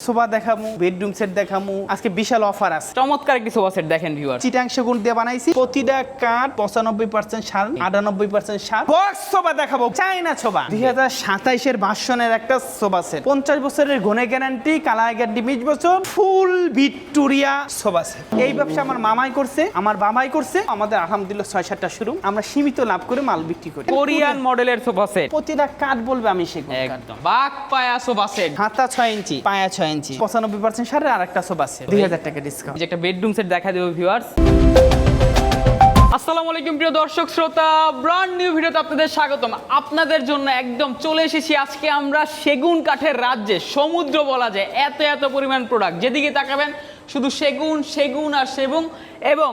Sofa দেখামু, bedroom set দেখামু। আজকে বিশাল অফার আছে। চমৎকার একটি সোফা সেট দেখেন ভিউয়ার। চিটাং সেগুন দিয়ে বানাইছি। প্রতিটা কাঠ 95% সার, 98% সার। বক্স সোফা দেখাবো, চাইনা সোফা। 2027 এর ভার্সনের একটা সোফা সেট। 50 বছরের ঘনে গ্যারান্টি, কালার গ্যারান্টি 20 বছর, ফুল ভিক্টোরিয়া সোফা সেট। এই ব্যবসা আমার মামাই করছে, আমার বাবাই করছে। আমাদের আলহামদুলিল্লাহ 6-7টা শুরু। আমরা সীমিত লাভ করে মাল বিক্রি করি। কোরিয়ান মডেলের সোফা সেট। প্রতিটা কাঠ বলবে আমি সেগুন কাঠ। একদম বাক পায়া সোফা সেট। হাতা 6 ইঞ্চি, পায়া 6 ইঞ্চি, 95% সারের আরেকটা সোফা সেট। 2000 টাকা ডিসকাউন্ট। এই যে একটা বেডরুম সেট দেখা দেবো ভিউয়ার্স। আসসালামু আলাইকুম প্রিয় দর্শক শ্রোতা, ব্র্যান্ড নিউ ভিডিওতে আপনাদের স্বাগতম। আপনাদের জন্য একদম চলে এসেছি আজকে আমরা সেগুন কাঠের রাজ্যে। সমুদ্র বলা যায়, এত এত পরিমাণ প্রোডাক্ট, যেদিকে তাকাবেন শুধু সেগুন সেগুন আর সেগুন, এবং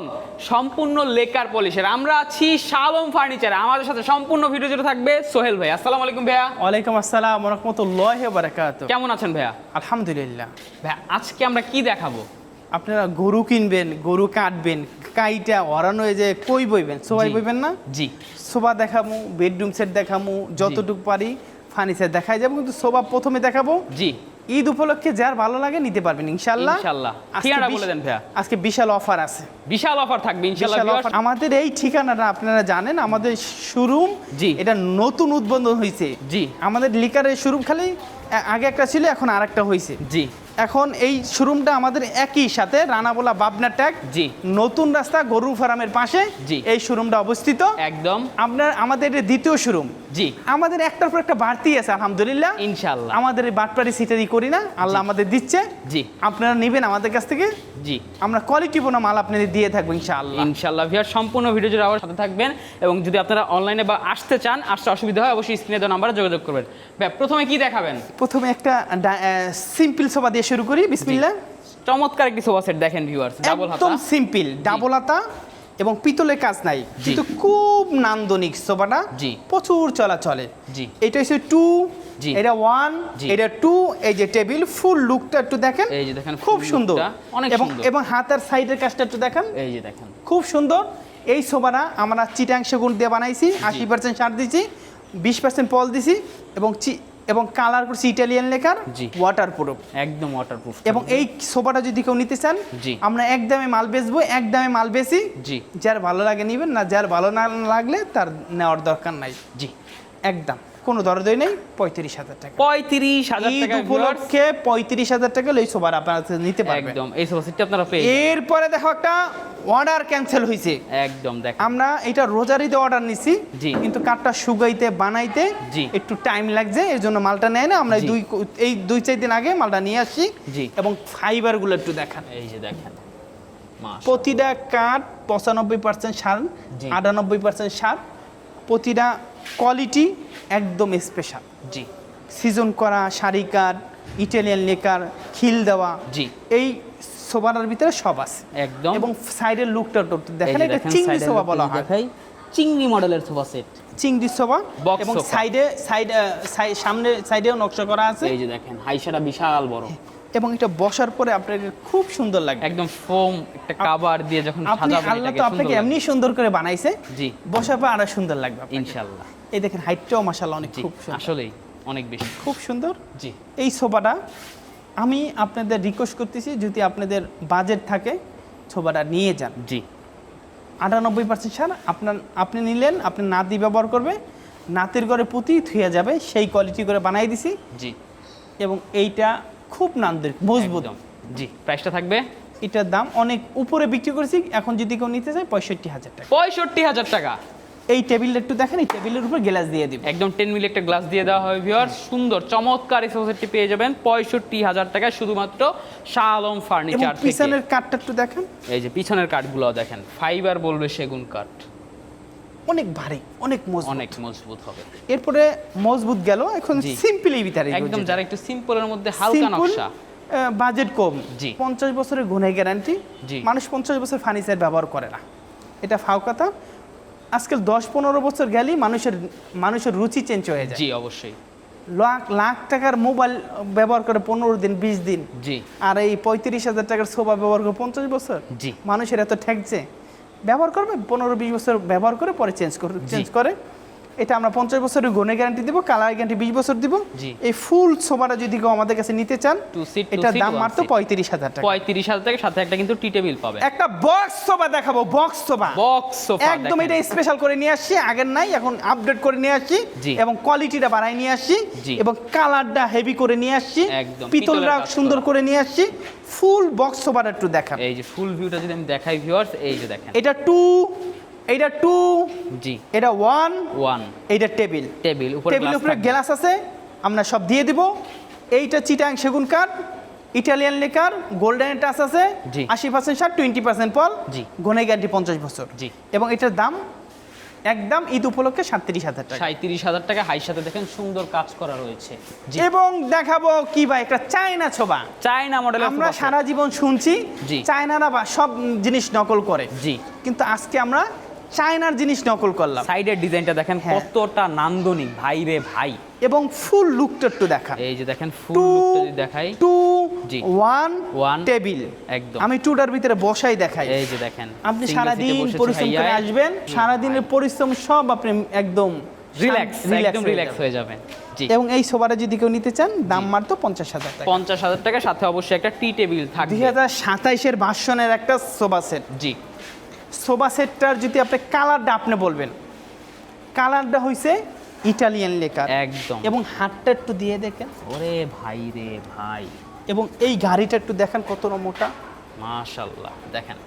সম্পূর্ণ লেকার পলিশের। আমরা আছি শাহ আলম ফার্নিচারে। আমাদের সাথে সম্পূর্ণ ভিডিও জুড়ে থাকবে সোহেল ভাই। আসসালামু আলাইকুম ভাইয়া। ওয়ালাইকুম আসসালাম ওয়া রাহমাতুল্লাহি ওয়া বারাকাতুহু। কেমন আছেন ভাইয়া? আলহামদুলিল্লাহ। ভাইয়া আজকে আমরা কি দেখাবো? আপনারা গরু কিনবেন, গরু কাটবেন, কাইটা ওরানো যে কই বইবেন, সবাই জি। বইবেন না। জি সোফা দেখামু, বেডরুম সেট দেখামু, যতটুকু পারি ফার্নিচার দেখাই যাবো। কিন্তু সোফা প্রথমে দেখাবো। জি ঈদ উপলক্ষে যার ভালো লাগে নিতে পারবেন ইনশাআল্লাহ। ইনশাআল্লাহ। আজকে ঠিকানা বলে দেন ভাইয়া। আজকে বিশাল অফার আছে। বিশাল অফার থাকবে ইনশাআল্লাহ বিশাল ভিউয়ার্স। offer। আমাদের এই ঠিকানাটা আপনারা জানেন, আমাদের শোরুম। জি। এটা নতুন উদ্বোধন হয়েছে। জি। আমাদের লিকারের শোরুম খালি আগে একটা ছিল, এখন আরেকটা হয়েছে। জি এখন এই শোরুমটা আমাদের একই সাথে রানাবোলা বাবনা ট্যাগ, জি নতুন রাস্তা গরু ফার্মের পাশে জি। এই শোরুমটা অবস্থিত। একদম। আমাদের এটা দ্বিতীয় শোরুম। জি আমাদের একটার পর একটা বাড়তি আছে আলহামদুলিল্লাহ। ইনশাআল্লাহ। আমাদের এই বাটপারি সিটারি করি না, আল্লাহ আমাদের দিচ্ছে। জি আপনারা নেবেন আমাদের কাছ থেকে। জি আমরা কোয়ালিটিপূর্ণ মাল আপনাদের দিয়ে থাকবো ইনশাআল্লাহ। ইনশাআল্লাহ ভিউয়ার, সম্পূর্ণ ভিডিও জুড়ে আমার সাথে থাকবেন। এবং যদি আপনারা অনলাইনে বা আসতে চান, আসতে অসুবিধা হয়, অবশ্যই স্ক্রিনে দেওয়া নাম্বারে যোগাযোগ করবেন। ভাই প্রথমে কি দেখাবেন? প্রথমে একটা সিম্পল সোফা দিয়ে শুরু করি। বিসমিল্লাহ। চমৎকার একটি সোফা সেট দেখেন ভিউয়ার্স, ডাবল হাতা। একদম সিম্পল, ডাবল হাতা এবং পিতলের কাজ নাই, কিন্তু খুব নান্দনিক সোফাটা। জি। প্রচুর চলে। জি এটা হচ্ছে 2, জি। এটা 1, জি। এটা 2। এই যে টেবিল ফুল লুকটা একটু দেখেন, এই যে দেখেন, খুব full সুন্দর, lookটা অনেক এবং সুন্দর। এবং হাতার সাইডের কাজটা একটু দেখেন, এই যে দেখেন খুব সুন্দর। এই সোফাটা আমরা চিটাং সেগুন দিয়ে বানাইছি। 80% সার দিছি, 20% পল দিছি, এবং কালার করছি ইটালিয়ান লেকার, জি। ওয়াটারপ্রুফ। একদম ওয়াটারপ্রুফ। এবং এই সোফাটা যদি কেউ নিতে চান, জি। আমরা একদমে মাল বেচবো, একদমে মাল বেচি। জি যার ভালো লাগে নিবেন, না যার ভালো না লাগলে তার নেওয়ার দরকার নাই। জি একদম কোনো দরদই নেই। 35,000 টাকা 35,000 ঈদ টাকা ভিউয়ার্স। উপলক্ষে 35,000 টাকা এই সোফাটা আপনারা নিতে পারবেন। একদম এই সোফা সেটটা আপনারা পেয়ে যাবেন। এরপরে দেখো একটা অর্ডার ক্যান্সেল হয়েছে। একদম দেখেন। আমরা এটা রোজারিতে অর্ডার নিছি, জি। কিন্তু কাঠটা শুকাইতে বানাইতে জি। একটু টাইম লাগছে, এর জন্য মালটা নেয় না। আমরা জি। এই 2-4 দিন আগে মালটা নিয়ে আসি। জি। এবং ফাইবারগুলো একটু দেখান। এই যে দেখেন, মাশাআল্লাহ। প্রতিটা কাঠ 95% সার, জি। 98% সার। প্রতিটা কোয়ালিটি একদম স্পেশাল। জি সিজন করা শাড়ি কাঠ, ইটালিয়ান লেকার, খিল দেওয়া। জি। এই সোফাটার ভিতরে সব আছে একদম। এবং সাইডের লুকটা দেখেন, এই যে এটা দেখেন, চিংড়ি সাইডের সোফা লুকটা বলা যদি হয়। দেখাই, চিংড়ি মডেলের সোফা সেট। চিংড়ি সোফা। Box এবং sofa। সাইডেও নকশা করা আছে। এই যে দেখেন, হাইসাটা বিশাল বড়, এবং এটা বসার পরে আপনাকে খুব সুন্দর লাগবে। একদম ফোম একটা কভার দিয়ে যখন আপনি সাজাবেন আল্লাহ এটাকে তো সুন্দর আপনাকে লাগবে। এমনি সুন্দর করে বানাইছে, জি বসার পর আরো সুন্দর লাগবে আপনাকে। ইনশাআল্লাহ। এই দেখেন হাইটটাও মাশাআল্লাহ অনেক জি খুব সুন্দর, আসলেই অনেক বেশি। খুব সুন্দর। জি এই সোফাটা আমি আপনাদের রিকোয়েস্ট করতেছি, যদি আপনাদের বাজেট থাকে সোফাটা নিয়ে যান। জি 98% সার আপনি নিলেন, আপনি নাতি ব্যবহার করবে, নাতির ঘরে পুঁতি থুয়ে যাবে, সেই কোয়ালিটি করে বানাই দিছি। জি এবং এইটা খুব নান্দনিক, মজবুত। একদম। জি প্রাইসটা থাকবে, এটার দাম অনেক উপরে বিক্রি করেছি, এখন যদি কেউ নিতে চায় 65,000 টাকা। 65,000 টাকা। এই টেবিলটা একটু দেখেন, এই টেবিলের উপর গ্লাস দিয়ে দিব। একদম 10 মিলি একটা গ্লাস দিয়ে দেওয়া হবে ভিউয়ার। সুন্দর চমৎকার এই সোফা সেটটি পেয়ে যাবেন 65,000 টাকায়, শুধুমাত্র শাহ আলম এবং ফার্নিচার থেকে। পিছনের কাঠটা একটু দেখেন, এই যে পিছনের কাঠগুলো দেখেন, ফাইবার বলবে সেগুন কাঠ, অনেক ভারী, অনেক মজবুত। অনেক মজবুত হবে। এরপরে মজবুত গেল, এখন জি। সিম্পলি ভিতরে একদম যারা একটু সিম্পলের মধ্যে হালকা নকশা, বাজেট কম। জি। 50 বছরের গুণে গ্যারান্টি। জি। মানুষ 50 বছর ফার্নিচার ব্যবহার করে না, এটা ফাউকাতা। আজকাল 10-15 বছর গেলেই মানুষের রুচি চেঞ্জ হয়ে যায়। জি অবশ্যই। লাখ টাকার মোবাইল ব্যবহার করে 15 দিন 20 দিন, জি আর এই 35,000 টাকার সোফা ব্যবহার করে 50 বছর। জি মানুষের এত ঠেকছে, ব্যবহার করবে 15-20 বছর ব্যবহার করে পরে চেঞ্জ করে। এটা আমরা 50 বছরের গুণে গ্যারান্টি দিব, কালার গ্যারান্টি 20 বছর দিব। জি। এই ফুল সোফাটা যদি কেউ আমাদের কাছে নিতে চান, Two seat, এটার two দাম seat, মাত্র one seat। 35,000 টাকা। 35,000 টাকা, সাথে একটা কিন্তু টি টেবিল পাবে। একটা বক্স সোফা দেখাবো, বক্স সোফা। বক্স সোফা একদম এটা স্পেশাল করে নিয়ে আসছি, আগের নাই, এখন আপডেট করে নিয়ে আসছি জি। এবং কোয়ালিটিটা বাড়ায় নিয়ে আসছি জি। এবং কালারটা হেভি করে নিয়ে আসছি, একদম, পিতলটা পিতলের কাজ সুন্দর করা। করে নিয়ে আসছি। ফুল বক্স সোফাটা একটু দেখান। এই যে ফুল ভিউটা যদি আমি দেখাই ভিউয়ার্স, এই যে দেখেন। এটা 2, এটা 2, জি। এটা 1, 1 এইটা টেবিল। টেবিল, উপরে টেবিলের উপরে গ্লাস গ্লাস আছে, আমরা সব দিয়ে দিব। এইটা চিটাং সেগুন কাঠ, ইটালিয়ান লেকার, গোল্ডেন টাচ আছে, জি। 80% সার, 20% পল, জি। গনে গ্যারান্টি 50 বছর। জি। এবং এটার দাম একদম ঈদ উপলক্ষে 37,000 টাকা। 37,000 টাকা, হাই সাথে দেখেন সুন্দর কাজ করা রয়েছে। জি। এবং দেখাবো কি ভাই, একটা চায়না ছোবা। চায়না মডেলের আমরা সারা জীবন শুনছি জি। চায়নারা সব জিনিস নকল করে, জি। কিন্তু আজকে আমরা চায়নার জিনিস নকল করলাম। সাইডের ডিজাইনটা দেখেন হ্যাঁ। কতটা নান্দনিক ভাই রে ভাই। এবং ফুল লুকটা একটু দেখা। এই যে দেখেন ফুল 2, লুকটা যদি দেখাই, 2, জি। 1 One, টেবিল। একদম। আমি টুটার ভিতরে বসাই দেখাই। এই যে দেখেন আপনি single সারাদিন seat এ বসেছে পরিশ্রম করে ভাইয়া। আসবেন, সারাদিনের পরিশ্রম সব আপনি একদম রিল্যাক্স, একদম হয়ে রিল্যাক্স যাবেন। হয়ে যাবেন। জি। এবং এই সোফাটা যদি কেউ নিতে চান, দাম মাত্র 50,000 টাকা। 50,000 টাকা, সাথে অবশ্যই একটা টি টেবিল থাকবে। 2027-এর ভার্সনের একটা সোফা সেট। জি। সোফা সেটটার যদি আপনি কালারটা আপনি বলবেন, কালারটা হইছে ইটালিয়ান লেকার একদম। এবং হাতটা একটু দিয়ে দেখেন, ওরে ভাই রে ভাই, এবং এই গাড়িটা একটু দেখেন কতটা মোটা, মাশাআল্লাহ দেখেন।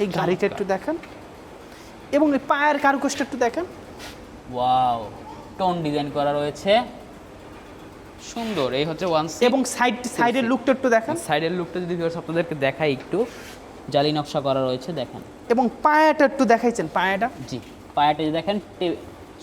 এই গাড়িটা একটু দেখেন, এবং এই পায়ের কারুকাজটা একটু দেখেন। ওয়াও, টোন ডিজাইন করা রয়েছে সুন্দর। এই হচ্ছে ওয়ান সিট। এবং সাইডের লুকটা একটু দেখেন, সাইডের লুকটা যদি ভিউয়ার্স আপনাদেরকে দেখাই একটু, জালি নকশা করা রয়েছে দেখেন। এবং পায়াটা একটু দেখাইছেন, পায়াটা জি। পায়াটা যে দেখেন,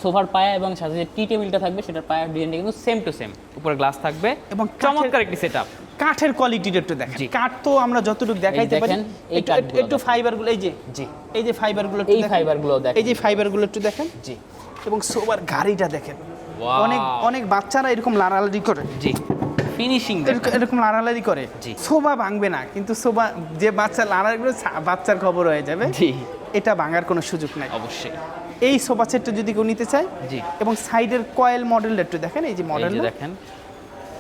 সোফার পায়া এবং সাথে যে টি টেবিলটা থাকবে সেটার পায়ার ডিজাইনটা কিন্তু সেম টু সেম, উপরে গ্লাস থাকবে এবং চমৎকার একটি সেটআপ। কাঠের কোয়ালিটিটা একটু দেখেন। জি। কাঠ তো আমরা যতটুকু দেখাইতে পারি, দেখেন, এই একটু কাঠগুলো একটু ফাইবারগুলো, এই যে জি। এই যে ফাইবারগুলো এই ফাইবারগুলো দেখেন। এই যে ফাইবারগুলো একটু দেখেন। জি। এবং সোফার গাড়িটা দেখেন, Wow! অনেক অনেক বাচ্চারা এরকম লাড়ালাড়ি করে, জি। ফিনিশিং এরকম লাড়ালাড়ি করে, জি। সোফা ভাঙবে না, কিন্তু সোফা যে বাচ্চা লাড়ালাড়ি করে বাচ্চার খবর হয়ে যাবে, জি। এটা ভাঙার কোনো সুযোগ নাই। অবশ্যই। এই সোফা সেটটা যদি কেউ নিতে চায়, জি। এবং সাইডের কয়েল মডেলটা একটু দেখেন, এই যে এই মডেল, যে দেখেন,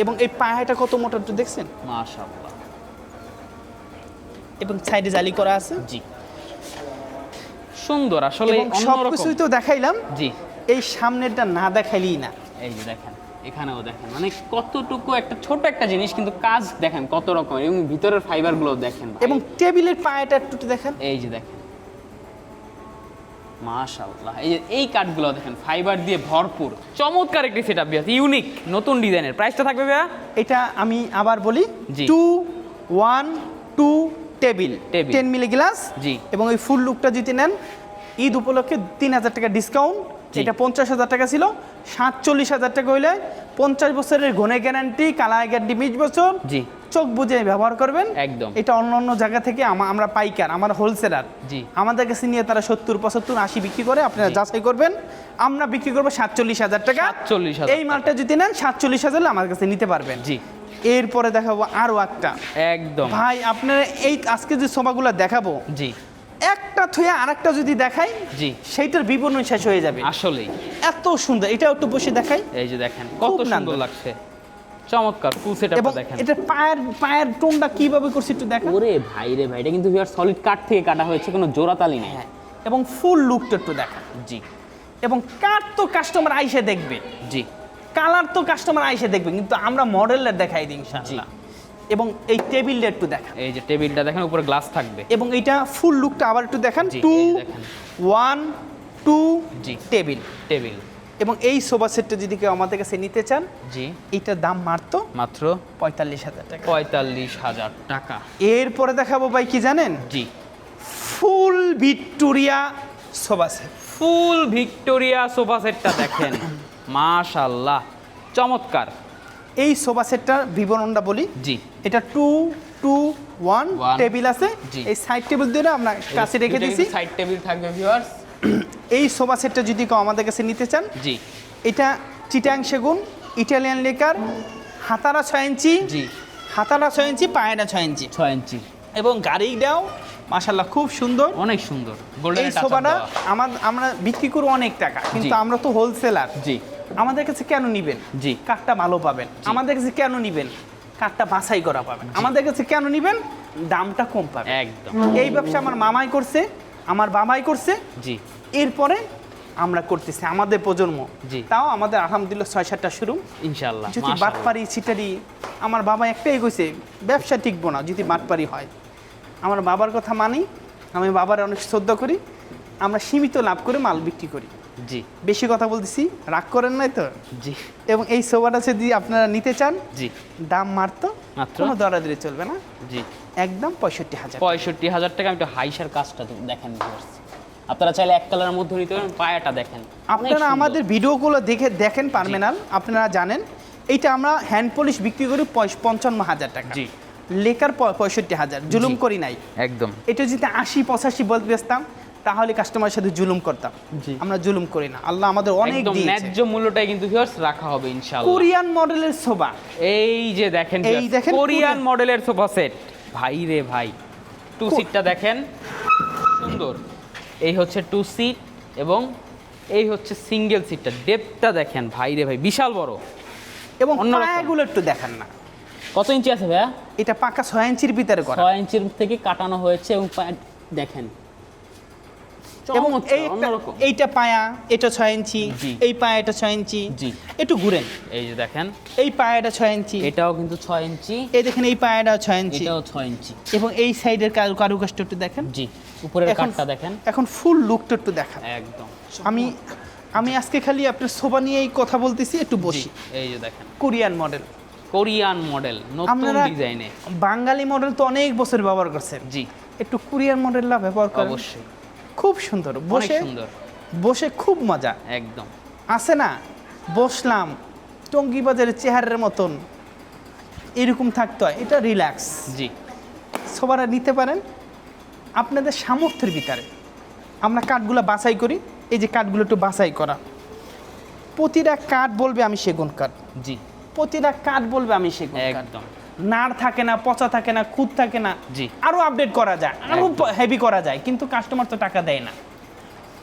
এবং এই পায়াটা কত মোটা একটু দেখছেন, মাশাআল্লাহ। এবং সাইডে জালি করা আছে। জি। সুন্দর আসলে এবং অন্যরকম। সবকিছুই তো দেখাইলাম, জি। এই সামনেরটা না দেখাইলেই না। এই যে দেখেন, এখানেও দেখেন মানে কতটুকু একটা ছোট একটা জিনিস, কিন্তু কাজ দেখেন কত রকম, এবং ভিতরের ফাইবারগুলো দেখেন ভাই। এবং টেবিলের পায়াটা একটু দেখেন, এই যে দেখেন, মাশাআল্লাহ। এই যে এই কাঠগুলো দেখেন, ফাইবার দিয়ে ভরপুর, চমৎকার একটি সেটআপ বিয়াস, ইউনিক নতুন ডিজাইনের। প্রাইসটা থাকবে ভাইয়া? এটা আমি আবার বলি, জি। 2, 1, 2 টেবিল, টেবিল। 10 milli glass. জি। এবং এই ফুল লুকটা যদি নেন, ঈদ উপলক্ষে 3,000 টাকা ডিসকাউন্ট। জি। এটা 50,000 টাকা ছিল, 47,000 টাকা হইলে 50 বছরের গুণে গ্যারান্টি, কালার গ্যারান্টি 20 বছর। জি। চোখ বুঝে ব্যবহার করবেন। একদম। এটা অন্য অন্য জায়গা থেকে আমরা পাইকার, আমার হোলসেলার, জি। আমাদের কাছে নিয়ে তারা 70, 75, 80 বিক্রি করে, আপনারা জি। যাচাই করবেন। আমরা বিক্রি করবো 47,000 টাকা। 47,000 এই মালটা যদি নেন 47,000 আমার কাছে নিতে পারবেন। জি। এরপরে দেখাবো আরো একটা, একদম। ভাই আপনারা এই আজকে যে সোফাগুলো দেখাবো, জি। একটা থুয়ে আরেকটা যদি দেখাই, জি। সেইটার বিবরণ শেষ হয়ে যাবে। আসলেই এত সুন্দর, এটা একটু বসে দেখাই। এই যে দেখেন কত খুব সুন্দর নান্দনিক। লাগছে, চমৎকার ফুল এবং সেটআপটা দেখেন। এটা পায়ের টোনটা কিভাবে করছে একটু দেখা। ওরে ভাই রে ভাই, এটা কিন্তু ভিউয়ার সলিড কাঠ থেকে কাটা হয়েছে, কোনো জোড়াতালি নেই। এবং ফুল লুকটা একটু দেখা। জি। এবং কাঠ তো কাস্টমার আইসে দেখবে, জি। কালার তো কাস্টমার আইসে দেখবে, কিন্তু আমরা মডেলটা দেখাই দিই ইনশাআল্লাহ। এবং এই টেবিলটা একটু দেখা, এই যে টেবিলটা দেখেন, উপরে গ্লাস থাকবে। এবং এইটা ফুল লুকটা আবার একটু দেখান। জি, 2, এই দেখেন। 1, 2 জি। টেবিল। টেবিল। এবং এই সোফা সেটটা যদি কেউ আমাদের কাছে নিতে চান, জি। এইটার দাম মাত্র মাত্র 45,000 টাকা। 45,000 টাকা। এরপরে দেখাবো ভাই কি জানেন, জি। Full Victoria sofa set. Full Victoria sofa সেটটা দেখেন, মাশাআল্লাহ চমৎকার। এই সোফা সেটটার বিবরণটা বলি। জি। এটা 2, 2, 1 One, টেবিল আছে। জি। এই সাইড টেবিল দিয়ে আমরা কাছে রেখে দিয়েছি। সাইড টেবিল থাকবে ভিউয়ার্স। এই সোফা সেটটা যদি কেউ আমাদের কাছে নিতে চান, জি। এটা চিটাং সেগুন, ইটালিয়ান লেকার, হাতারা 6 ইঞ্চি। জি। হাতারা 6 ইঞ্চি, পায়রা 6 ইঞ্চি। 6 ইঞ্চি। এবং গাড়িটাও মাশাআল্লাহ খুব সুন্দর। অনেক সুন্দর এই গোল্ডেন টাচ সোফাটা আমরা বিক্রি করি অনেক টাকা, কিন্তু জি। আমরা তো হোলসেলার। জি আমাদের কাছে কেন নিবেন? জি। কাঠটা ভালো পাবেন। আমাদের কাছে কেন নিবেন? কাঠটা বাছাই করা পাবেন। আমাদের কাছে কেন নিবেন? দামটা কম পাবেন। একদম। এই ব্যবসা আমার মামাই করছে, আমার বাবাই করছে, জি এরপরে আমরা করতেছি আমাদের প্রজন্ম। জি। তাও আমাদের আলহামদুলিল্লাহ 6-7টা শুরু। ইনশাআল্লাহ যদি মাশাআল্লাহ। বাটপারি ছিটারি, আমার বাবা একটাই কইছে ব্যবসা টিকবো না যদি বাটপারি হয়। আমার বাবার কথা মানি, আমি বাবার অনেক শ্রদ্ধা করি। আমরা সীমিত লাভ করে মাল বিক্রি করি। জি বেশি কথা বলতেছি, রাগ করেন নাই তো? জি এবং এই সোফাটা যদি আপনারা নিতে চান, জি দাম মারতো মাত্র? কোনো দরাদরি চলবে না, জি একদম 65,000। 65,000 টাকা। আমি একটু হাইসার কাজটা দেখেন viewers। আপনারা চাইলে এক কালারের মধ্যে নিতে পারেন, পায়াটা দেখেন অনেক আপনারা সুন্দর। আমাদের ভিডিওগুলো দেখেন পার্মেনাল, আপনারা জানেন এইটা আমরা হ্যান্ড পলিশ বিক্রি করি 55,000 টাকা। জি। লেকার 65,000, জুলুম জি। করি নাই। একদম এটা যদি 80-85 বলতে বেচতাম তাহলে কাস্টমারের সাথে জুলুম করতাম। জি। আমরা জুলুম করি না, আল্লাহ আমাদের অনেক একদম দিয়েছে। ন্যায্য মূল্যটাই কিন্তু ভিউয়ার্স রাখা হবে ইনশাআল্লাহ। কোরিয়ান মডেলের সোফা, এই যে দেখেন এই দেখেন কোরিয়ান কোরিয়ান- মডেলের সোফা সেট। ভাই রে ভাই, টু সিটটা দেখেন সুন্দর। এই হচ্ছে টু সিট এবং এই হচ্ছে সিঙ্গেল সিটটা। ডেপথটা দেখেন ভাই রে ভাই, বিশাল বড়। এবং অন্যরকম। পায়াগুলো একটু দেখান না। কত ইঞ্চি আছে ভাইয়া? এটা পাকা 6 ইঞ্চির ভিতরে করা। 6 ইঞ্চির থেকে কাটানো হয়েছে এবং পায়া দেখেন এবং চমৎকার, অন্যরকম। এইটা পায়া, এটা 6 ইঞ্চি, জি। এই পায়া এটা 6 ইঞ্চি। জি। একটু ঘুরেন, এই যে দেখেন এই পায়াটা 6 ইঞ্চি, এটাও কিন্তু 6 ইঞ্চি, এই দেখেন এই পায়াটা 6 ইঞ্চি, এটাও 6 ইঞ্চি। এবং এই সাইডের কারুকাজটা একটু দেখেন। জি উপরের এখন- কাঠটা দেখেন এখন ফুল লুকটা একটু দেখান। একদম। আমি আজকে খালি আপনার সোফা নিয়েই কথা বলতেছি, একটু জি, বসি। এই যে দেখেন কোরিয়ান মডেল, কোরিয়ান মডেল নতুন আপনারা ডিজাইনে। বাঙালি মডেল তো অনেক বছর ব্যবহার করছেন, জি একটু কোরিয়ান মডেলটা ব্যবহার করেন। অবশ্যই খুব সুন্দর, অনেক বসে সুন্দর বসে খুব মজা একদম। আছে না? বসলাম টঙ্গী বাজারের চেহারের মতন এরকম থাকতে হয়, এটা রিল্যাক্স। জি সবারা নিতে পারেন আপনাদের সামর্থ্যের ভিতরে। আমরা কাঠগুলো বাছাই করি, এই যে কাঠগুলো একটু বাছাই করা, প্রতিটা কাঠ বলবে আমি সেগুন কাঠ, জি প্রতিটা কাঠ বলবে আমি সেগুন কাঠ। একদম। নাড় থাকে না, পচা থাকে না, খুদ থাকে না, জি। আরো আপডেট করা যায়, আরো একদম। হেভি করা যায়, কিন্তু কাস্টমার তো টাকা দেয় না।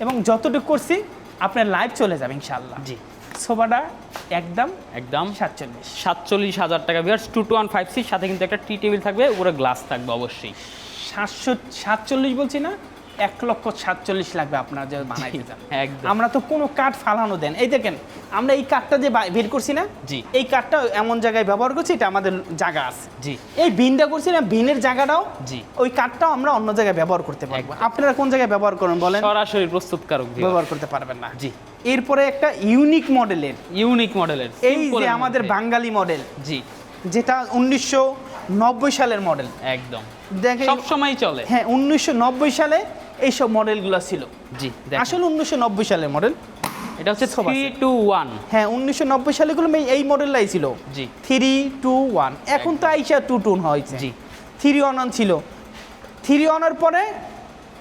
এবং যতটুকু করছি আপনার লাইভ চলে যাবে ইনশাআল্লাহ। জি সোফাটা একদম একদম 47। 47,000 টাকা ভিউয়ার্স। 2156 সাথে কিন্তু একটা টি টেবিল থাকবে, উপরে গ্লাস থাকবে অবশ্যই। 747 বলছি না, 1,47,00,000 লাগবে আপনার যে বানাইতে চান। একদম। আমরা তো কোনো কাঠ ফালানো দেন, এই দেখেন আমরা এই কাঠটা যে বের করছি না, জি। এই কাঠটা এমন জায়গায় ব্যবহার করছি, এটা আমাদের জায়গা আছে। জি এই বিনটা করছি না, বিনের জায়গাটাও জি ওই কাঠটাও আমরা অন্য জায়গায় ব্যবহার করতে পারবো। একদম। আপনারা কোন জায়গায় ব্যবহার করেন বলেন? সরাসরি প্রস্তুতকারক viewers। ব্যবহার করতে পারবেন না। জি এরপরে একটা ইউনিক মডেলের, ইউনিক মডেলের এই যে আমাদের বাঙালি মডেল, জি যেটা 1990 সালের মডেল। একদম দেখেন সব সময় চলে। হ্যাঁ, 1990 সালে এইসব মডেলগুলো ছিল। জি দেখেন। আসলে 1990 সালের মডেল। এটা হচ্ছে সব আছে। 321। হ্যাঁ, 1990 সালেগুলো এই মডেলটাই ছিল। জি 321, এখন তো আইসা 22 হয়েছে। জি 311 ছিল, 311 পরে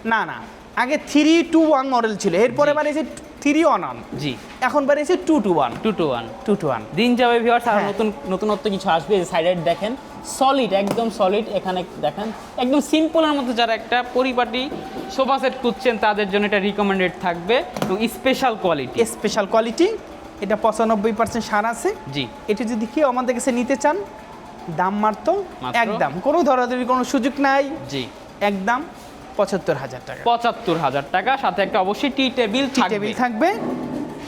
না না, আগে 321 মডেল ছিল, এরপরে জি। বাড়িয়েছে 311, জি এখন বাড়িয়েছে 221। 221। 221 দিন যাবে ভিউয়ার্স, আর হ্যাঁ। নতুনত্ব কিছু আসবে। এই সাইডে দেখেন সলিড, একদম সলিড। এখানে দেখেন একদম সিম্পলের মধ্যে যারা একটা পরিপাটি সোফা সেট খুঁজছেন তাদের জন্য এটা রিকমেন্ডেড থাকবে এবং স্পেশাল কোয়ালিটি। স্পেশাল কোয়ালিটি, এটা 95% সার আছে। জি এটা যদি কেউ আমাদের কাছে নিতে চান, দাম মাত্র মাত্র? একদম কোনো ধরাধরি কোনো সুযোগ নাই, জি একদম 75,000 টাকা। 75,000 টাকা, সাথে একটা অবশ্যই টি টেবিল থাকবে। টেবিল থাকবে,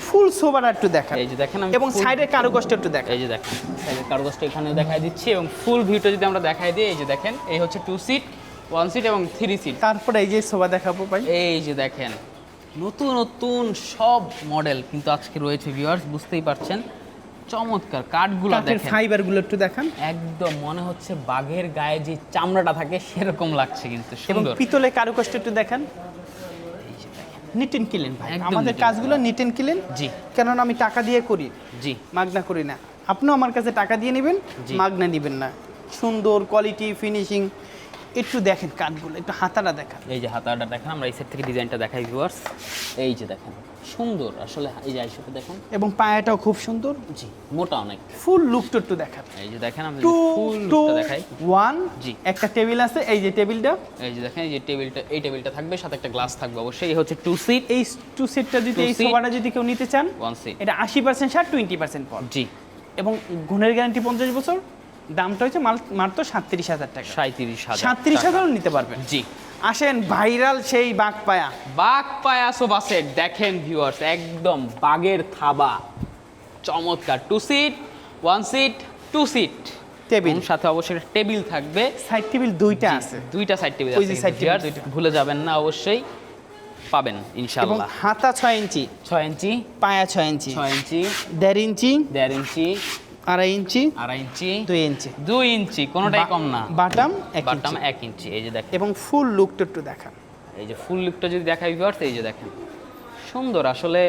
ফুল সোফাটা একটু দেখান, এই যে দেখেন আমি এবং full- সাইডের কারুকাজটা একটু দেখান। এই যে দেখেন সাইডের কারুকাজটা এখানে দেখাই দিচ্ছি এবং ফুল ভিউটা যদি আমরা দেখাই দিই, এই যে দেখেন এই হচ্ছে 2 সিট, 1 সিট এবং 3 সিট। তারপরে এই যে সোফা দেখাবো ভাই, এই যে দেখেন নতুন নতুন সব মডেল কিন্তু আজকে রয়েছে ভিউয়ার্স, বুঝতেই পারছেন। চমৎকার কাঠগুলো কাঠের দেখেন, ফাইবারগুলো একটু দেখান, একদম মনে হচ্ছে বাঘের গায়ে যে চামড়াটা থাকে সেরকম লাগছে কিন্তু এবং সুন্দর। পিতলের কারুকাজটা একটু দেখান। এই যে দেখেন। নিট এন্ড ক্লিন ভাই, একদম আমাদের neat and কাজগুলো নিট এন্ড ক্লিন। জি কেননা আমি টাকা দিয়ে করি, জি মাগনা করি না। আপনিও আমার কাছে টাকা দিয়ে নেবেন, জি। মাগনা নেবেন না। সুন্দর কোয়ালিটি, ফিনিশিং, একটু দেখেন কাঠগুলো, একটু হাতাটা দেখান। এই যে হাতাটা দেখেন, আমরা এই সাইড থেকে ডিজাইনটা দেখাই ভিউয়ার্স। এই যে দেখেন সুন্দর আসলে, এই যে আইসোটা দেখেন, এবং পায়াটাও খুব সুন্দর। জি মোটা অনেক। ফুল লুকটা একটু দেখান। এই যে দেখেন আমরা 2 ফুল 2 লুকটা দেখাই। 1 জি। একটা টেবিল আছে, এই যে টেবিলটা, এই যে দেখেন এই যে টেবিলটা, এই টেবিলটা থাকবে, সাথে একটা গ্লাস থাকবে অবশ্যই। এই হচ্ছে 2 সিট। এই 2 সিটটা যদি, Two এই seat, সোফাটা যদি কেউ নিতে চান, 1 সিট। এটা 80% ছাড়, 20% পর। জি এবং গুণের গ্যারান্টি 50 বছর। দামটা হচ্ছে মাত্র 37,000 টাকা। 37,000 37,000 নিতে পারবেন। জি। আসেন ভাইরাল সেই বাঘ পায়া। বাঘ পায়া সোফা সেট দেখেন ভিউয়ার্স, একদম বাঘের থাবা, চমৎকার। 2 সিট, 1 সিট, 2 সিট টেবিল। সাথে অবশ্যই টেবিল থাকবে। সাইড টেবিল দুইটা আছে, দুইটা সাইড টেবিল ওই আছে যে কিন্তু side table viewers, দুইটা। ভুলে যাবেন না, অবশ্যই পাবেন এবং ইনশাআল্লাহ। হাতা 6 ইঞ্চি, 6 ইঞ্চি, পায়া 6 ইঞ্চি, 6 ইঞ্চি, 1.5 ইঞ্চি, 1.5 ইঞ্চি, 2.5 ইঞ্চি, 2.5 ইঞ্চি, 2 ইঞ্চি, 2 ইঞ্চি, কোনোটাই কম না। বাটাম 1 বাটাম ইঞ্চি। 1 ইঞ্চি। এই যে দেখেন, এবং ফুল লুকটা একটু দেখান। এই যে ফুল লুকটা যদি দেখাই ভিউয়ার্স, এই যে দেখেন সুন্দর, আসলে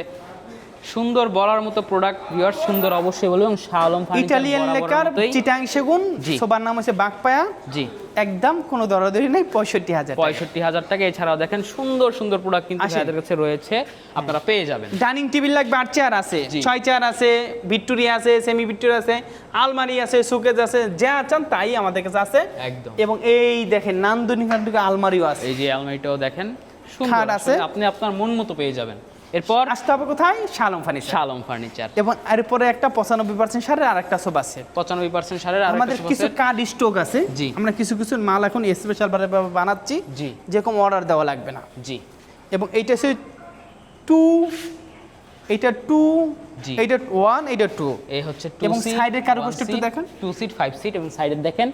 সুন্দর বলার মতো প্রোডাক্ট ভিউয়ার্স, সুন্দর অবশ্যই বলবো। এবং Shah Alam furniture Italian lacquer Chittagong সেগুন, জি। সোবার নাম হচ্ছে বাঘ পায়া। জি একদম কোনো দরাদরি নেই, 65,000 টাকা। 65,000 টাকা। এছাড়াও দেখেন সুন্দর সুন্দর প্রোডাক্ট কিন্তু আসেন। ভাইদের কাছে রয়েছে, আপনারা পেয়ে যাবেন। ডাইনিং টেবিল লাগবে 8 চেয়ার আছে, জি। 6 চেয়ার আছে, ভিক্টোরিয়া আছে, সেমি ভিক্টোরিয়া আছে, আলমারি আছে, সুকেজ আছে, যা চান তাই আমাদের কাছে আছে। একদম। এবং এই দেখেন নান্দনিক আলমারিও আছে। এই যে আলমারিটাও দেখেন সুন্দর, খাট আছে। আসলে আপনি আপনার মন মতো পেয়ে যাবেন। এরপর আসতে হবে কোথায়? শাহ আলম ফার্নিচার। শাহ আলম ফার্নিচার। এবং এরপরে একটা 95% সারের আর একটা সোফা সেট। 95% সারের আর আমাদের কিছু কার্ড স্টক আছে, জি। আমরা কিছু কিছু মাল এখন স্পেশাল ভাবে বানাচ্ছি, জি। যেরকম অর্ডার দেওয়া লাগবে না। জি এবং এইটা হচ্ছে 2, এইটা 2, জি। এইটা 1, এইটা 2। এই হচ্ছে 2 এবং সিট, সাইডের কারুকাজটা একটু দেখেন। 2 সিট, 5 সিট। এবং সাইডে দেখেন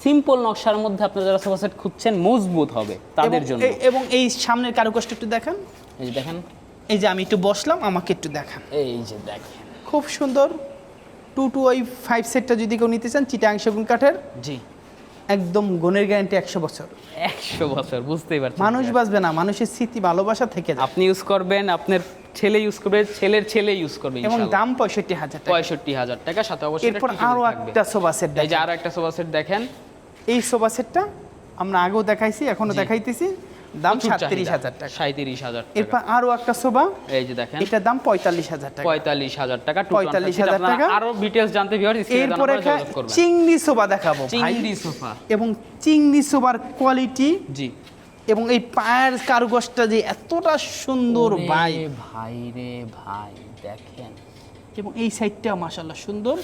সিম্পল নকশার মধ্যে আপনারা যারা সোফা সেট খুঁজছেন, মজবুত হবে তাদের জন্য। এবং এই সামনের কারুকাজটা একটু দেখেন। এই যে দেখেন, এই যে আমি একটু বসলাম, আমাকে একটু দেখান। এই যে দেখেন খুব সুন্দর। 2 টু ওই 5 সেটটা যদি কেউ নিতে চান, চিটাং সেগুন কাঠের, জি একদম গুণের গ্যারান্টি 100 বছর। 100 বছর, বুঝতেই পারছেন। মানুষ বাঁচবে না, মানুষের স্মৃতি ভালোবাসা থেকে যায়। আপনি ইউজ করবেন, আপনার ছেলে ইউজ করবে, ছেলের ছেলে ইউজ করবে এবং ইনশাআল্লাহ। দাম 65,000 টাকা। 65,000 টাকা, সাথে অবশ্যই একটা এরপর টিকিট আরো থাকবে। একটা সোফা সেট, এই যে আরো একটা সোফা সেট দেখেন, এই সোফা সেটটা আমরা আগেও দেখাইছি, এখনো জি। দেখাইতেছি, দাম প্রচুর চাহিদা। 37,000 টাকা। 37,000 টাকা। এরপর আরো একটা সোফা, এই যে দেখেন এটার দাম 45,000 টাকা। 45,000 টাকা। 45,000 টাকা। আরো ডিটেইলস জানতে ভিউয়ার্স এরপরে একটা যোগাযোগ করবেন। চিংড়ি সোফা দেখাবো ভাই। চিংড়ি সোফা, এবং চিংড়ি সোফার কোয়ালিটি জি। এবং এই পায়ের কারুকাজটা যে এতটা সুন্দর ভাই। ওরে ভাই রে ভাই, দেখেন এবং এই সাইডটাও মাশাআল্লাহ সুন্দর।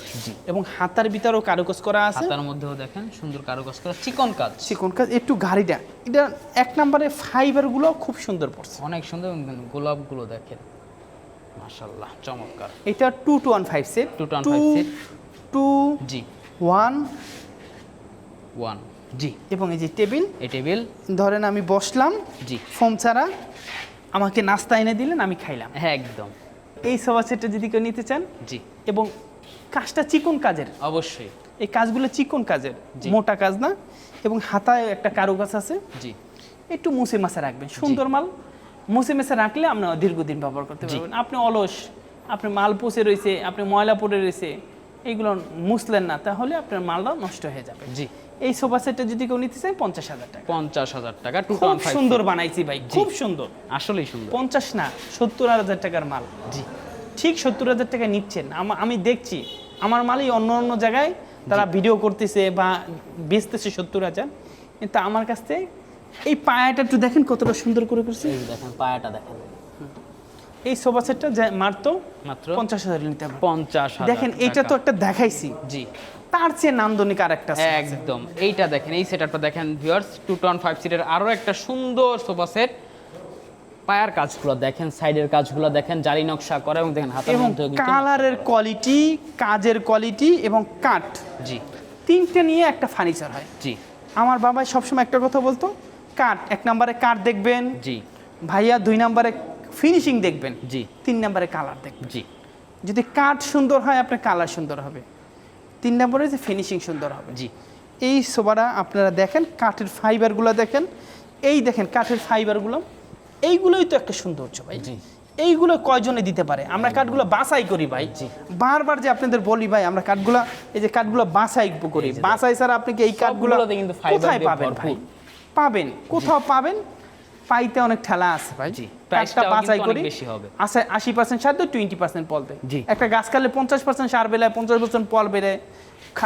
এবং হাতার ভিতরেও কারুকাজ করা আছে, হাতার মধ্যেও দেখেন সুন্দর কারুকাজ করা, চিকন কাজ, চিকন কাজ। একটু গাড়িটা, এটা 1 নম্বরে ফাইবার গুলো খুব সুন্দর পড়ছে। অনেক সুন্দর। গোলাপগুলো দেখেন মাশাআল্লাহ, চমৎকার। এটা 2 to 1 5 সেট, 2 to 1 5 সেট। 2 জি 1। 1 জি। এবং এই যে টেবিল, এই টেবিল, ধরেন আমি বসলাম, জি ফোম ছাড়া, আমাকে নাস্তা এনে দিলেন, আমি খাইলাম। হ্যাঁ একদম। এই সোফা সেটটা যদি কেউ নিতে চান, জি এবং কাজটা চিকন কাজের, অবশ্যই। এই কাজগুলো চিকন কাজের, জি। মোটা কাজ না। এবং হাতায় একটা কারুকাজ আছে, জি একটু মুছে মাছে রাখবেন, সুন্দর মাল মুছে মেছে রাখলে আপনি দীর্ঘদিন ব্যবহার করতে পারবেন। আপনি অলস, আপনি মাল পচে রয়েছে, আপনি ময়লা পড়ে রয়েছে, এইগুলো মুছলেন না, তাহলে আপনার মালটা নষ্ট হয়ে যাবে। জি। এই সোফা সেটটা যদি কেউ নিতে চায় 50,000 টাকা। 50,000 টাকা। 2 to খুব 1 5 সুন্দর বানাইছি ভাই, খুব সুন্দর। আসলেই সুন্দর। 50 না, 70,000 টাকার মাল। জি ঠিক 70,000 টাকা নিচ্ছেন। আমি দেখছি আমার মালই অন্য অন্য জায়গায় তারা ভিডিও করতেছে বা বেচতেছে 70,000, কিন্তু আমার কাছ থেকে এই পায়াটা একটু দেখেন কতটা সুন্দর করে করছে। এই যে দেখেন পায়াটা দেখেন, এই সোফা সেটটা মাত্র মাত্র 50,000 নিতে হবে। 50,000 দেখেন এটা তো একটা দেখাইছি, জি তার চেয়ে নান্দনিক আর একটা sofa set। একদম। এইটা দেখেন, এই সেটআপটা দেখেন ভিউয়ার্স, 2 to 1 5 সিটের আরো একটা সুন্দর সোফা সেট। পায়ার কাজগুলো দেখেন, সাইডের কাজগুলো দেখেন, জালি নকশা করা, এবং দেখেন হাতের এবং মধ্যে কিন্তু কালারের কোয়ালিটি, কাজের কোয়ালিটি এবং কাঠ, জি তিনটে নিয়ে একটা ফার্নিচার হয়। জি আমার বাবা সবসময় একটা কথা বলতো, কাঠ 1 নম্বরে কাঠ দেখবেন জি ভাইয়া, 2 নম্বরে ফিনিশিং দেখবেন, জি 3 নম্বরে কালার দেখবেন। জি যদি কাঠ সুন্দর হয়, আপনার কালার সুন্দর হবে, 3 নম্বরে যে ফিনিশিং সুন্দর হবে। জি এই সোফাটা আপনারা দেখেন, কাঠের ফাইবারগুলো দেখেন, এই দেখেন কাঠের ফাইবারগুলো, এইগুলোই তো একটা সৌন্দর্য ভাই। জি। এইগুলো কয়জনে দিতে পারে? আমরা কাঠগুলো বাছাই করি ভাই, জি। বারবার যে আপনাদের বলি ভাই, আমরা কাঠগুলো, এই যে কাঠগুলো বাছাই করি, বাছাই ছাড়া আপনি কি এই কাঠগুলো সবগুলোতে কিন্তু ফাইবার কোথায় দিয়ে পাবেন ভাই? ভরপুর। পাবেন, কোথাও পাবেন, পাইতে অনেক ঠেলা আছে ভাই। জি, কাঠটা প্রাইসটাও বাছাই কিন্তু করি অনেক বেশি হবে। আছে 80% সার দেয়, 20% পল দেয়। জি। একটা গাছ কাটলে 50% সার বেলায়, 50% পল বেড়ে,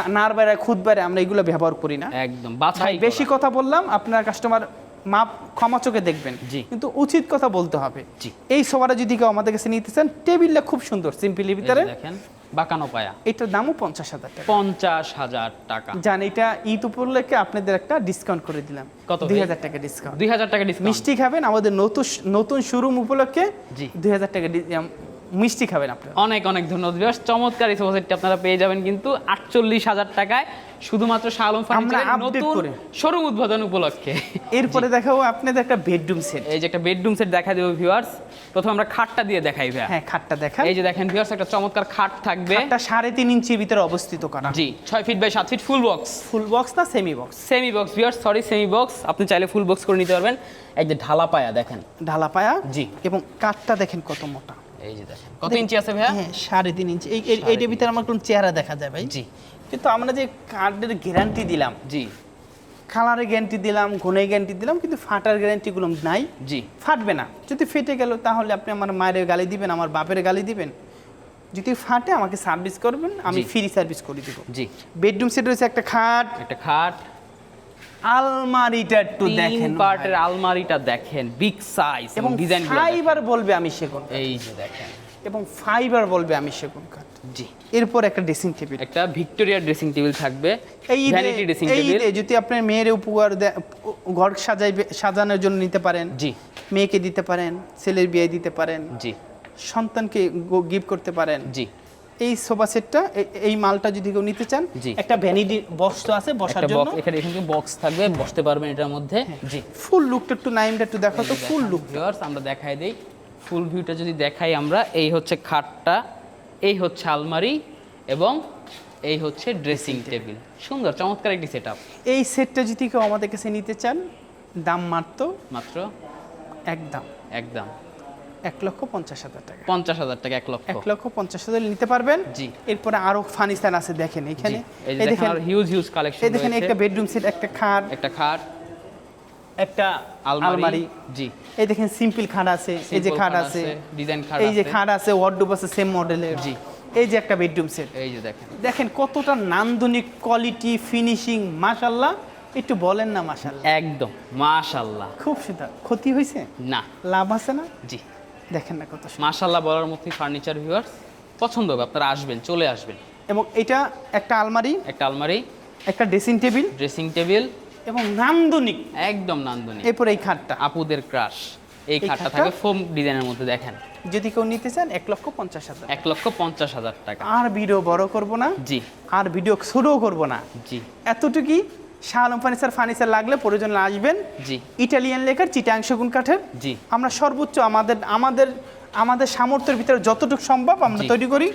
নার বেড়ায়, খুদ বেড়ে, আমরা এগুলো ব্যবহার করি না। একদম ভাই বাছাই বেশি করা। কথা বললাম, আপনার কাস্টমার মাপ ক্ষমা চোখে দেখবেন, জি। কিন্তু উচিত কথা বলতে হবে। জি। এই সোফাটা যদি কেউ আমাদের কাছে নিতে চান, টেবিলটা খুব সুন্দর, সিম্পলের এই যে ভিতরে, দেখেন বাঁকানো পায়া, এটার দামও 50,000 টাকা। 50,000 টাকা। জান এটা ঈদ উপলক্ষে আপনাদের একটা ডিসকাউন্ট করে দিলাম, কত ভাই? 2000 টাকা ডিসকাউন্ট। 2000 টাকা ডিসকাউন্ট। মিষ্টি খাবেন আমাদের নতুন শোরুম উপলক্ষে, জি। 2000 টাকা মিষ্টি খাবেন আপনারা। অনেক অনেক ধন্যবাদ ভিউয়ার্স, চমৎকার এই সোফা সেটটি আপনারা পেয়ে যাবেন কিন্তু 48,000 টাকায়, শুধুমাত্র শাহ আলম ফার্নিচারের update নতুন করে। শোরুম উদ্বোধন উপলক্ষে। এরপরে দেখাবো আপনাদের একটা বেডরুম সেট। এই যে একটা বেডরুম সেট দেখা দেবো ভিউয়ার্স। প্রথমে আমরা খাটটা দিয়ে দেখাই ভাইয়া। হ্যাঁ, খাটটা দেখা, এই যে দেখেন ভিউয়ার্স, একটা চমৎকার খাট থাকবে। খাটটা 3.5 ইঞ্চির ভিতরে অবস্থিত করা। জি, 6 feet by 7 feet full box. Full box না semi box? Semi box viewers, sorry semi box, আপনি চাইলে ফুল বক্স করে নিতে পারবেন। এই যে ঢালা পায়া দেখেন। ঢালা পায়া। জি। এবং কাঠটা দেখেন কত মোটা। এই যে দেখেন কত ইঞ্চি আছে ভাইয়া? হ্যাঁ, 3.5 ইঞ্চি। এইটার ভিতরে আমার কোন চেহারা দেখা যায় ভাই। জি। কিন্তু আমরা যে কাঠের গ্যারান্টি দিলাম, জি। কালারের গ্যারান্টি দিলাম, গুণের গ্যারান্টি দিলাম, কিন্তু ফাটার গ্যারান্টিগুলো নাই। জি। ফাটবে না। যদি ফেটে গেল তাহলে আপনি আমার মায়ের গালি দিবেন, আমার বাপের গালি দিবেন। যদি ফাটে আমাকে সার্ভিস করবেন, আমি জি। ফ্রি সার্ভিস করে দিব। জি। বেডরুম সেট রয়েছে একটা খাট, একটা খাট, আলমারিটা একটু 3 দেখেন পার্টের ভাই। আলমারিটা দেখেন, বিগ সাইজ এবং এবং ডিজাইন ফাইবার বলবে আমি সেগুন, এই যে দেখেন। এবং ফাইবার বলবে আমি সেগুন কাঠ। জি। এরপর একটা ড্রেসিং টেবিল। একটা ভিক্টোরিয়া ড্রেসিং টেবিল থাকবে, এই ঈদে- ভ্যানিটি ড্রেসিং এই টেবিল। ঈদে যদি আপনার মেয়ের উপহার ঘর সাজানোর জন্য নিতে পারেন, জি। মেয়েকে দিতে পারেন, ছেলের বিয়ে দিতে পারেন, জি। সন্তানকে গিফট করতে পারেন। জি। এই সোফা সেটটা, এই মালটা যদি কেউ নিতে চান, জি। একটা ভ্যানিটি বক্স তো আছে বসার একটা জন্য। বক্স, এখানে বক্স থাকবে, বসতে পারবেন এটার মধ্যে। জি। ফুল লুকটা একটু নাইমটা একটু দেখো তো, ফুল লুক। ভিউয়ার্স আমরা দেখাই দেই, ফুল ভিউটা যদি দেখাই আমরা, এই হচ্ছে খাটটা, এই হচ্ছে আলমারি এবং এই হচ্ছে ড্রেসিং টেবিল। সুন্দর চমৎকার একটি সেটআপ। এই সেটটা যদি কেউ আমাদের কাছে নিতে চান, দাম মাত্র মাত্র একদম একদম 1,50,000 টাকা। 50,000 টাকা, 1 লক্ষ। 1,50,000 নিতে পারবেন। জি। এরপরে আরো ফার্নিচার আছে দেখেন এখানে। জি। এই যে দেখেন হিউজ হিউজ কালেকশন এই দেখেন রয়েছে। একটা বেডরুম সেট, একটা খাট, একটা খাট, একটা আলমারি। আলমারি। জি। এই দেখেন সিম্পল খাট আছে, এই যে Simple খাট আছে, ডিজাইন খাট এই যে আছে। খাট আছে, ওয়ার্ডরোব আছে সেম মডেলের। জি। এই যে একটা বেডরুম সেট, এই যে দেখেন। দেখেন কতটা নান্দনিক কোয়ালিটি, ফিনিশিং, মাশাআল্লাহ। একটু বলেন না মাশাআল্লাহ। একদম মাশাআল্লাহ। খুব সুন্দর। ক্ষতি হয়েছে? না। লাভ আছে না? জি। দেখেন না কত সুন্দর। মাশাআল্লাহ বলার মতোই ফার্নিচার ভিউয়ার্স, পছন্দ হবে, আপনারা আসবেন, চলে আসবেন। এবং এটা একটা আলমারি, একটা আলমারি, একটা ড্রেসিং টেবিল, ড্রেসিং টেবিল, এবং নান্দনিক। একদম নান্দনিক। এরপর এই খাটটা আপুদের ক্রাশ, এই খাটটা খাটটা? থাকবে ফোম ডিজাইনের মধ্যে দেখেন। যদি কেউ নিতে চান 1,50,000। 1,50,000 টাকা। আর ভিডিও বড় করব না, জি। আর ভিডিও ছোটও করব না, জি। এতটুকুই। শাহ আলম ফার্নিচার লাগলে প্রয়োজন আসবেন। জি। ইটালিয়ান লেকার, চিটাং সেগুন কাঠের। জি। আমরা সর্বোচ্চ আমাদের সামর্থ্যের ভিতরে যতটুকু সম্ভব আমরা জি। তৈরি করি।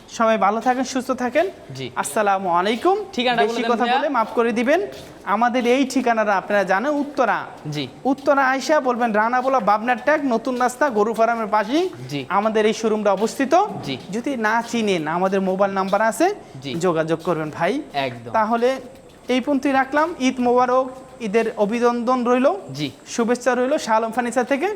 সবাই ভালো থাকেন, সুস্থ থাকেন। জি। আসসালামু আলাইকুম। ঠিকানাটা বেশি বলে দেন কথা ভাইয়া। বলে মাফ করে দিবেন। আমাদের এই ঠিকানাটা আপনারা জানেন, উত্তরা। জি। উত্তরা আইসা বলবেন রানাবোলা বাবনার ট্যাগ, নতুন রাস্তা, গরু ফার্মের পাশেই জি। আমাদের এই শোরুমটা অবস্থিত। জি। যদি না চিনেন, আমাদের মোবাইল নাম্বার আছে, জি। যোগাযোগ করবেন ভাই। একদম। তাহলে এই পর্যন্তই রাখলাম। ঈদ মোবারক, ঈদের অভিনন্দন রইল, জি। শুভেচ্ছা রইল শাহ আলম ফার্নিচার থেকে।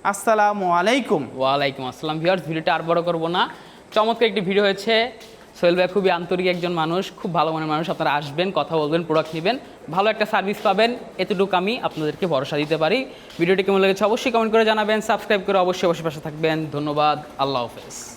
আসসালামু আলাইকুম। ওয়ালাইকুম আসসালাম। ভিউয়ার্স ভিডিওটা আর বড় করবো না, চমৎকার একটি ভিডিও হয়েছে। সোহেল ভাই খুবই আন্তরিক একজন মানুষ, খুব ভালো মনের মানুষ। আপনারা আসবেন, কথা বলবেন, প্রোডাক্ট নেবেন, ভালো একটা সার্ভিস পাবেন, এতটুকু আমি আপনাদেরকে ভরসা দিতে পারি। ভিডিওটি কেমন লেগেছে অবশ্যই কমেন্ট করে জানাবেন, সাবস্ক্রাইব করে অবশ্যই পাশে থাকবেন। ধন্যবাদ, আল্লাহ হাফেজ।